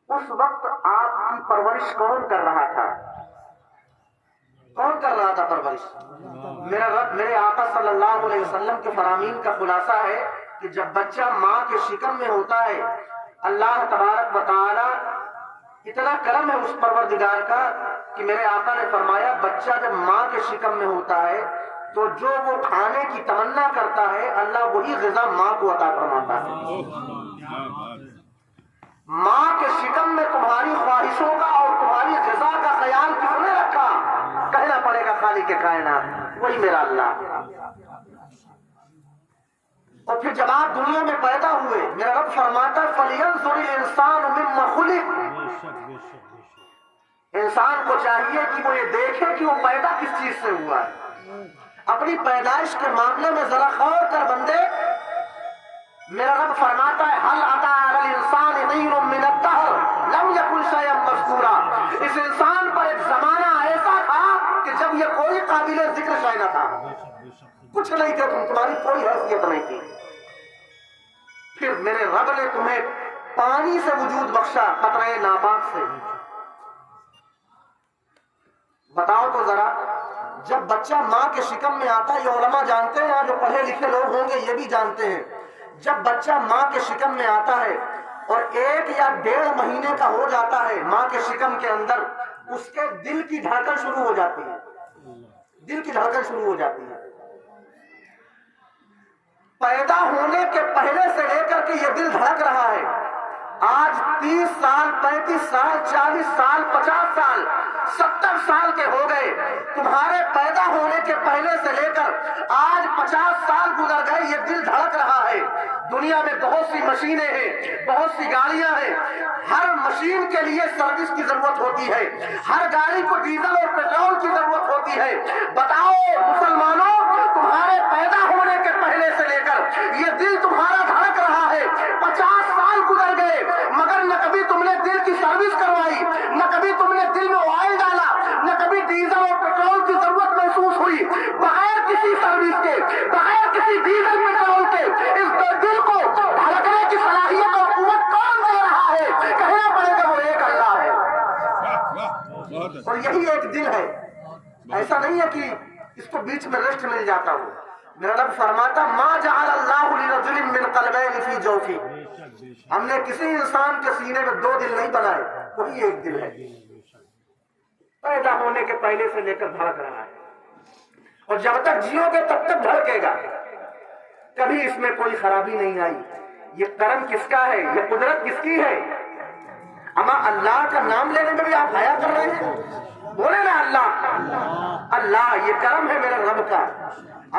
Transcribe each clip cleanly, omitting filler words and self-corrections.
اس وقت آپ کی پرورش کون کر رہا تھا؟ کون کر رہا تھا پرورش؟ میرا رب، میرے آقا صلی اللہ علیہ وسلم کے فرامین کا خلاصہ ہے کہ جب بچہ ماں کے شکم میں ہوتا ہے، اللہ تبارک و تعالی اتنا کرم ہے اس پروردگار کا کہ میرے آقا نے فرمایا بچہ جب ماں کے شکم میں ہوتا ہے تو جو وہ کھانے کی تمنا کرتا ہے اللہ وہی غذا ماں کو عطا فرماتا ہے۔ ماں کے شکم میں تمہاری خواہشوں کا اور تمہاری غذا کا خیال کس نے رکھا؟ کہنا پڑے گا خالق کائنات، وہی میرا اللہ۔ اور پھر جب آپ دنیا میں پیدا ہوئے، میرا رب فرماتا ہے فَلْيَنْظُرِ الْإِنسَانُ مِمَّ خُلِقَ، انسان کو چاہیے کہ وہ یہ دیکھے کہ وہ پیدا کس چیز سے ہوا ہے۔ اپنی پیدائش کے معاملے میں ذرا غور کر بندے۔ میرا رب فرماتا ہے هَلْ أَتَىٰ عَلَى الْإِنسَانِ حِینٌ مِّنَ الدَّهْرِ لَمْ یَکُن شَیْئًا مَّذْکُورًا، اس انسان پر ایک زمانہ ایسا تھا کہ جب یہ کوئی قابل ذکر شے نہ تھا، کچھ نہیں تھے، تمہاری کوئی حیثیت نہیں تھی۔ پھر میرے رب نے تمہیں پانی سے وجود بخشا، قطرے ناپاک سے۔ بتاؤ تو ذرا، جب بچہ ماں کے شکم میں آتا ہے، یہ علماء جانتے ہیں، جو پڑھے لکھے لوگ ہوں گے یہ بھی جانتے ہیں، جب بچہ ماں کے شکم میں آتا ہے اور 1 یا 1.5 مہینے کا ہو جاتا ہے ماں کے شکم کے اندر، اس کے دل کی دھڑکن شروع ہو جاتی ہے، دل کی دھڑکن شروع ہو جاتی ہے۔ پیدا ہونے کے پہلے سے لے کر کے یہ دل دھڑک رہا ہے۔ آج 30 سال 35 سال 40 سال 50 سال 70 سال کے ہو گئے، تمہارے پیدا ہونے کے پہلے سے لے کر آج 50 سال گزر گئے، یہ دل دھڑک رہا ہے۔ دنیا میں بہت سی مشینیں ہیں، بہت سی گاڑیاں ہیں، ہر مشین کے لیے سروس کی ضرورت ہوتی ہے، ہر گاڑی کو ڈیزل اور پیٹرول کی ضرورت ہوتی ہے۔ بتاؤ مسلمانوں، تمہارے پیدا ہونے کے پہلے سے لے کر یہ دل تمہارا دھڑک رہا ہے، 50 سال گزر گئے مگر نہ کبھی تم نے دل کی سروس کروائی، نہ کبھی تم نے دل میں آئل ڈالا، نہ کبھی ڈیزل اور پیٹرول کی ضرورت محسوس ہوئی۔ بغیر کسی سروس کے، بغیر کسی ڈیزل پیٹرول کے اس دل کو دھڑکنے کی صلاحیت اور قوت کون دے رہا ہے؟ کہنا پڑے گا وہ ایک اللہ ہے، اور یہی ایک دل ہے۔ ایسا نہیں ہے کہ اس کو بیچ میں ریسٹ مل جاتا ہو۔ میرا رب فرماتا ما جعل اللہ لرجل من قلبین فی جوفہ، ہم نے کسی انسان کے سینے میں 2 دل نہیں بنائے، وہی ایک دل ہے۔ پیدا ہونے کے پہلے سے لے کر دھڑک رہا ہے، اور جب تک جیو گے تب تک دھڑکے گا۔ کبھی اس میں کوئی خرابی نہیں آئی۔ یہ کرم کس کا ہے؟ یہ قدرت کس کی ہے؟ اما اللہ کا نام لینے میں بھی آپ حیا کر رہے ہیں؟ بولے نا اللہ اللہ، یہ کرم ہے میرے رب کا۔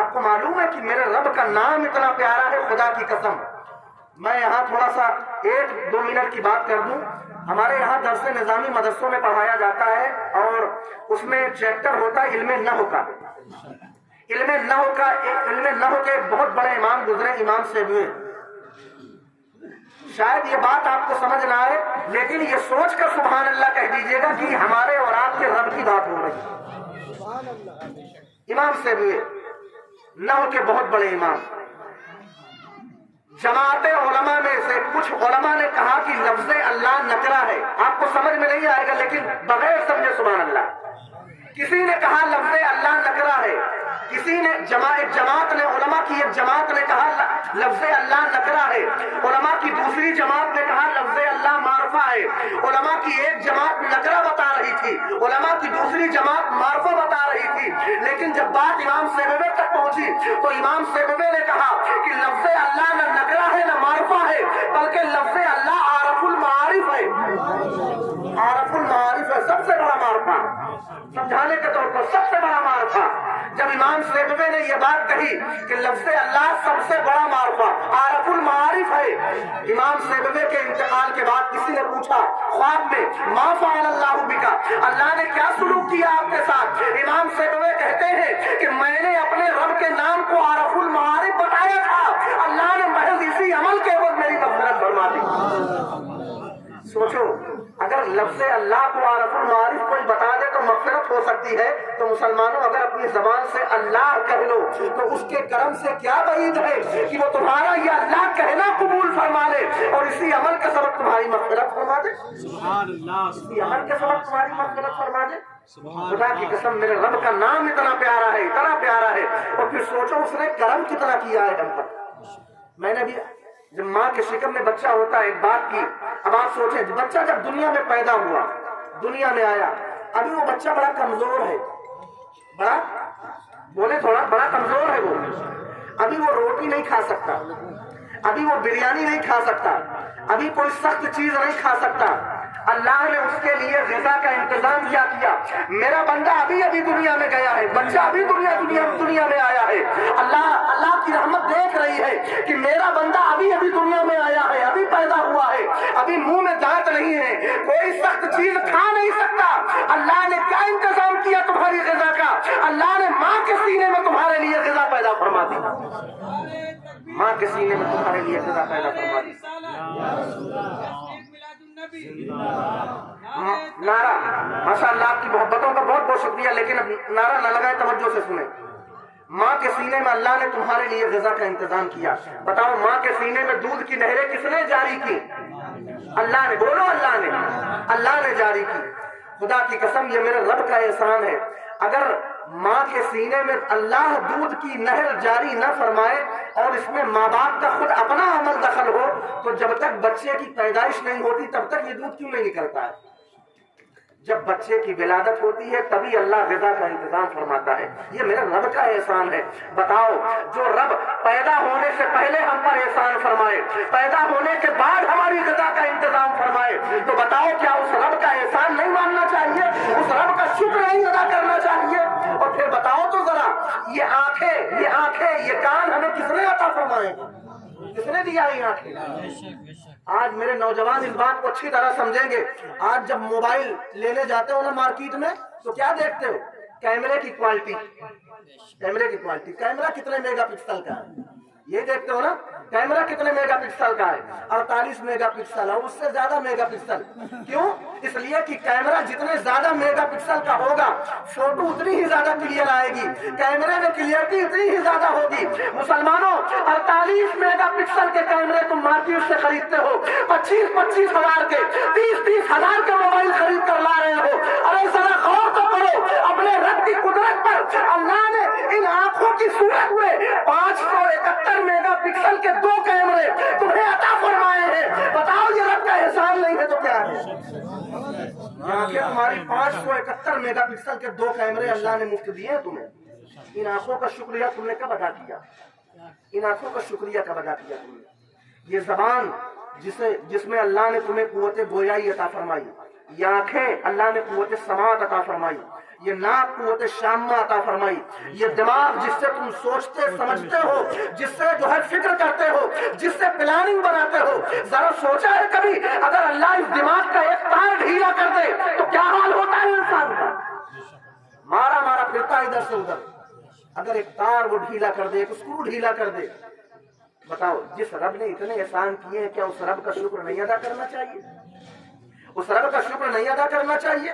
آپ کو معلوم ہے کہ میرے رب کا نام اتنا پیارا ہے، خدا کی قسم۔ میں یہاں تھوڑا سا 1-2 منٹ کی بات کر دوں۔ ہمارے یہاں درس نظامی مدرسوں میں پڑھایا جاتا ہے، اور اس میں ایک چیپٹر ہوتا ہے علم نحو کا۔ علم نحو کے بہت بڑے امام گزرے، امام سیبوی۔ شاید یہ بات آپ کو سمجھ نہ آئے، لیکن یہ سوچ کر سبحان اللہ کہہ دیجئے گا کہ ہمارے اور آپ کے رب کی بات ہو رہی ہے۔ امام سیبوی نحو کے بہت بڑے امام۔ جماعت علماء میں سے کچھ علماء نے کہا کہ لفظ اللہ نکرہ ہے۔ آپ کو سمجھ میں نہیں آئے گا، لیکن بغیر سمجھے سبحان اللہ۔ کسی نے کہا لفظ اللہ نکرہ ہے، کسی نے جماعت نے، علماء کی ایک جماعت نے کہا لفظ اللہ نکرہ ہے، علماء کی دوسری جماعت نے کہا لفظ اللہ معرفہ ہے۔ علماء کی ایک جماعت نکرہ بتا رہی تھی، علماء کی دوسری جماعت معرفہ بتا رہی تھی۔ لیکن جب بات امام سیبوی تک پہنچی تو امام سیبوی نے کہا کہ لفظ اللہ نہ نکرہ ہے نہ معرفہ ہے، بلکہ لفظ اللہ عارف المعارف ہے۔ عارف المعارف ہے، سب سے بڑا معرفہ، سمجھانے کے طور پر سب سے بڑا معرفہ۔ جب امام سیبوی نے یہ بات کہی کہ لفظ اللہ سب سے بڑا معرفہ عارف المعارف ہے، امام سیبوی کے انتقال کے بعد کسی نے پوچھا خواب میں ما فعل اللہ بکا، اللہ نے کیا سلوک کیا آپ کے ساتھ؟ امام سیبوی کہتے ہیں کہ میں نے اپنے رب کے نام کو عارف المعارف بتایا تھا، اللہ نے محض اسی عمل کے بعد میری مغفرت فرما دی۔ سوچو، اگر لفظ اللہ کو عارف المعارف کوئی بتا دے تو مغفرت ہو سکتی ہے، تو مسلمانوں اگر اپنی زبان سے اللہ کہہ لو تو اس کے کرم سے کیا بعید ہے کہ وہ تمہارا یہ اللہ کہنا قبول فرما لے اور اسی عمل کے سبب تمہاری مغفرت فرما دے، سبحان اللہ، اسی عمل کے سبب تمہاری مغفرت فرما دے۔ خدا کی قسم میرے رب کا نام اتنا پیارا ہے، اتنا پیارا ہے، اور پھر سوچو اس نے کرم کتنا کیا ہے ہم پر۔ میں نے بھی جب ماں کے شکم میں بچہ ہوتا ہے ایک بات کی، اب آپ سوچیں بچہ جب دنیا میں پیدا ہوا، دنیا میں آیا، ابھی وہ بچہ بڑا کمزور ہے، بڑا بولے تھوڑا بڑا کمزور ہے، وہ ابھی وہ روٹی نہیں کھا سکتا، ابھی وہ بریانی نہیں کھا سکتا، ابھی کوئی سخت چیز نہیں کھا سکتا۔ اللہ نے اس کے لیے غذا کا انتظام کیا میرا بندہ ابھی ابھی دنیا میں گیا ہے، بچہ ابھی دنیا میں آیا ہے، اللہ کی رحمت دیکھ رہی ہے کہ میرا بندہ ابھی ابھی دنیا میں آیا ہے، ابھی پیدا ہوا ہے، ابھی منہ میں دانت نہیں ہے، کوئی سخت چیز کھا نہیں سکتا۔ اللہ نے کیا انتظام کیا تمہاری غذا کا؟ اللہ نے ماں کے سینے میں تمہارے لیے غذا پیدا فرما دی، ماں کے سینے میں تمہارے لیے غذا پیدا فرما دی۔ نعرہ ماشاء اللہ آپ کی محبتوں کا بہت بہت شکریہ، لیکن اب نعرہ نہ لگائے، توجہ سے سنیں۔ ماں کے سینے میں اللہ نے تمہارے لیے غذا کا انتظام کیا، بتاؤ ماں کے سینے میں دودھ کی نہریں کس نے جاری کی؟ اللہ نے، بولو اللہ نے جاری کی۔ خدا کی قسم یہ میرے رب کا احسان ہے، اگر ماں کے سینے میں اللہ دودھ کی نہر جاری نہ فرمائے اور اس میں ماں باپ کا خود اپنا عمل دخل ہو تو جب تک بچے کی پیدائش نہیں ہوتی تب تک یہ دودھ کیوں نہیں نکلتا ہے؟ جب بچے کی ولادت ہوتی ہے تبھی اللہ غذا کا انتظام فرماتا ہے، یہ میرے رب کا احسان ہے۔ بتاؤ جو رب پیدا ہونے سے پہلے ہم پر احسان فرمائے، پیدا ہونے کے بعد ہماری غذا کا انتظام فرمائے، تو بتاؤ کیا اس رب کا احسان نہیں ماننا چاہیے؟ اس رب کا شکر نہیں ادا کرنا چاہیے؟ اور پھر بتاؤ تو ذرا یہ آنکھیں یہ کان ہمیں کس نے عطا فرمائے؟ کس نے دیا یہ آنکھیں؟ آج میرے نوجوان اس بات کو اچھی طرح سمجھیں گے، آج جب موبائل لینے جاتے ہو نا مارکیٹ میں تو کیا دیکھتے ہو؟ کیمرے کی کوالٹی، کیمرہ کتنے میگا پکسل کا ہے، یہ دیکھتے ہو نا، کیمرہ کتنے میگا پکسل کا ہے؟ 48 میگا پکسل اور اس سے زیادہ میگا پکسل۔ کیوں؟ اس لیے کہ کیمرہ جتنے زیادہ میگا پکسل کا ہوگا فوٹو اتنی ہی زیادہ کلیئر آئے گی، کیمرے میں کلیئرٹی اتنی ہی زیادہ ہوگی۔ مسلمانوں 48 میگا پکسل کے کیمرے تم مارکیٹ سے خریدتے ہو، 25 ہزار کے، 30 ہزار کے موبائل خرید کر لا رہے ہو۔ ارے ذرا غور تو کرو اپنے رب کی قدرت پر، اللہ نے ان آنکھوں کی صورت میں 571 میگا پکسل کے 2 کیمرے تمہیں عطا فرمائے ہیں۔ بتاؤ یہ رب کا احسان نہیں ہے تو کیا ہے؟ آنکھیں تمہاری 571 میگا پکسل کے 2 کیمرے اللہ نے مفت دیے ہیں تمہیں۔ ان آنکھوں کا شکریہ تم نے کب ادا کیا؟ ان آنکھوں کا شکریہ کب ادا کیا تم نے؟ یہ زبان جس میں اللہ نے تمہیں قوت گویائی عطا فرمائی، یہ آنکھیں اللہ نے قوت سماعت عطا فرمائی، یہ ناک قوت شامہ عطا فرمائی، یہ دماغ جس سے تم سوچتے سمجھتے ہو، جس سے جو ہے فکر کرتے ہو، جس سے پلاننگ بناتے ہو۔ ذرا سوچا ہے کبھی اگر اللہ اس دماغ کا ایک تار ڈھیلا کر دے تو کیا حال ہوتا ہے انسان کا؟ مارا پھرتا ادھر سے ادھر۔ اگر ایک تار وہ ڈھیلا کر دے، ایک اسکرو ڈھیلا کر دے، بتاؤ جس رب نے اتنے احسان کیے ہیں کیا اس رب کا شکر نہیں ادا کرنا چاہیے؟ اس رب کا شکر نہیں ادا کرنا چاہیے؟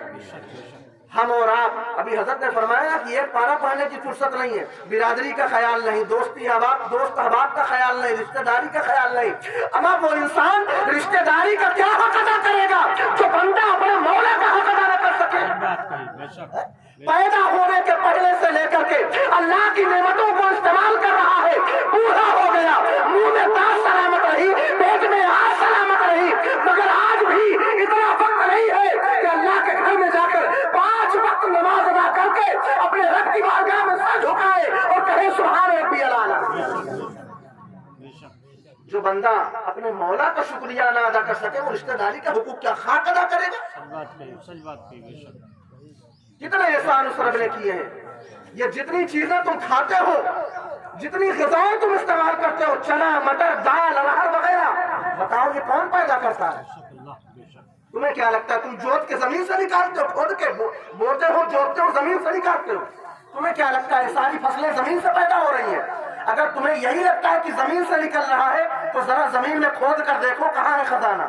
ہم اور آپ، ابھی حضرت نے فرمایا کہ ایک پارا پانے کی فرصت نہیں ہے، برادری کا خیال نہیں، دوست احباب کا خیال نہیں، رشتہ داری کا خیال نہیں۔ اما وہ انسان رشتہ داری کا کیا حق ادا کرے گا جو بندہ اپنے مولا کا حق ادا نہ کر سکے؟ پیدا ہونے کے پہلے سے لے کر کے اللہ کی نعمتوں کو استعمال کر رہا ہے، بوڑھا ہو گیا، منہ میں دانت سلامت رہی، پیٹ میں آگ سلامت رہی، مگر آج بھی اتنا وقت نہیں ہے کہ اللہ کے گھر میں جا کر 5 وقت نماز ادا کر کے اپنے رب کی بارگاہ میں سر جھکائے اور کہے سبحان ربی الاعلی۔ جو بندہ اپنے مولا کا شکریہ نہ ادا کر سکے وہ رشتہ داری کا حقوق کیا خاک ادا کرے گا؟ کتنے احسان اس رب نے کیے ہیں۔ یہ جتنی چیزیں تم کھاتے ہو، جتنی غذائیں تم استعمال کرتے ہو، چنا مٹر دال انار وغیرہ، بتاؤ یہ کون پیدا کرتا ہے؟ تمہیں کیا لگتا ہے تم جوت کے زمین سے نکالتے ہو، کھود کے بوتے ہو، جوتتے ہو، زمین سے نکالتے ہو؟ تمہیں کیا لگتا ہے ساری فصلیں زمین سے پیدا ہو رہی ہیں؟ اگر تمہیں یہی لگتا ہے کہ زمین سے نکل رہا ہے تو ذرا زمین میں کھود کر دیکھو کہاں ہے خزانہ؟